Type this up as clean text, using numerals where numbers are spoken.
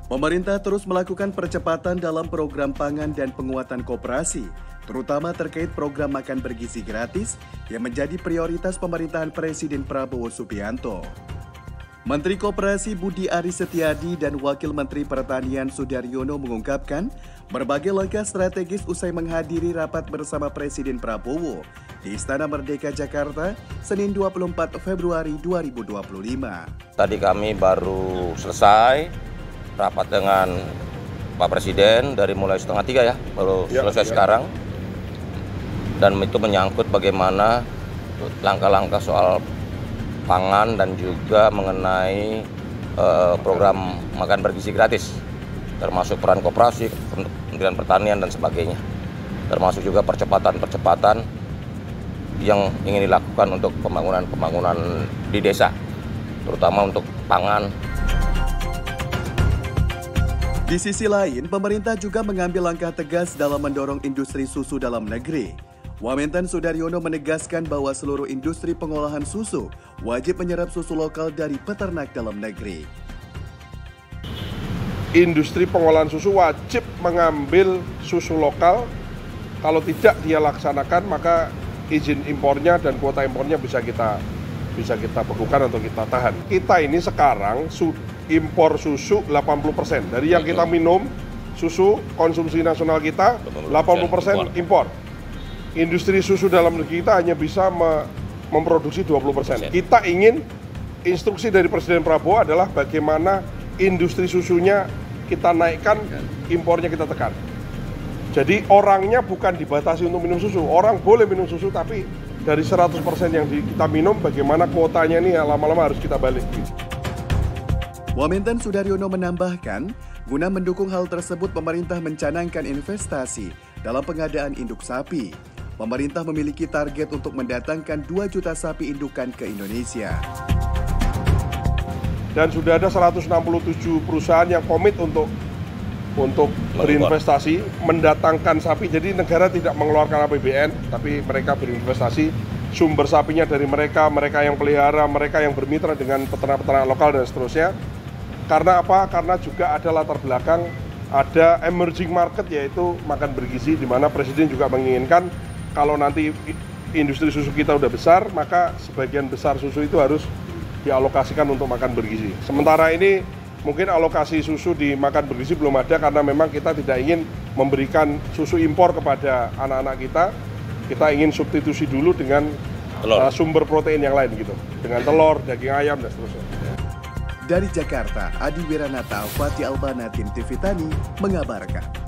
Pemerintah terus melakukan percepatan dalam program pangan dan penguatan koperasi, terutama terkait program makan bergizi gratis yang menjadi prioritas pemerintahan Presiden Prabowo Subianto. Menteri Koperasi Budi Aris Setiadi dan Wakil Menteri Pertanian Sudaryono mengungkapkan berbagai langkah strategis usai menghadiri rapat bersama Presiden Prabowo di Istana Merdeka Jakarta, Senin 24 Februari 2025. Tadi kami baru selesai rapat dengan Pak Presiden dari mulai 2:30 ya, baru selesai sekarang. Dan itu menyangkut bagaimana langkah-langkah soal pangan dan juga mengenai program makan bergizi gratis, termasuk peran koperasi, Kementerian Pertanian dan sebagainya, termasuk juga percepatan yang ingin dilakukan untuk pembangunan di desa, terutama untuk pangan. Di sisi lain, pemerintah juga mengambil langkah tegas dalam mendorong industri susu dalam negeri. Wamentan Sudaryono menegaskan bahwa seluruh industri pengolahan susu wajib menyerap susu lokal dari peternak dalam negeri. Industri pengolahan susu wajib mengambil susu lokal. Kalau tidak dia laksanakan, maka izin impornya dan kuota impornya bisa kita bekukan atau kita tahan. Kita ini sekarang impor susu 80%. Dari yang kita minum, susu konsumsi nasional kita 80% impor. Industri susu dalam negeri kita hanya bisa memproduksi 20%. Kita ingin, instruksi dari Presiden Prabowo adalah bagaimana industri susunya kita naikkan, impornya kita tekan. Jadi orangnya bukan dibatasi untuk minum susu, orang boleh minum susu, tapi dari 100% yang kita minum, bagaimana kuotanya ini lama-lama harus kita balik. Wamentan Sudaryono menambahkan, guna mendukung hal tersebut pemerintah mencanangkan investasi dalam pengadaan induk sapi. Pemerintah memiliki target untuk mendatangkan 2 juta sapi indukan ke Indonesia. Dan sudah ada 167 perusahaan yang komit untuk berinvestasi, mendatangkan sapi. Jadi negara tidak mengeluarkan APBN, tapi mereka berinvestasi. Sumber sapinya dari mereka yang pelihara, mereka yang bermitra dengan peternak-peternak lokal dan seterusnya. Karena apa? Karena juga ada latar belakang, ada emerging market yaitu makan bergizi, di mana Presiden juga menginginkan kalau nanti industri susu kita udah besar, maka sebagian besar susu itu harus dialokasikan untuk makan bergizi. Sementara ini mungkin alokasi susu di makan bergizi belum ada karena memang kita tidak ingin memberikan susu impor kepada anak-anak kita. Kita ingin substitusi dulu dengan sumber protein yang lain gitu, dengan telur, daging ayam dan seterusnya. Dari Jakarta, Adi Wiranata, Fatih Albana, Tim TV Tani mengabarkan.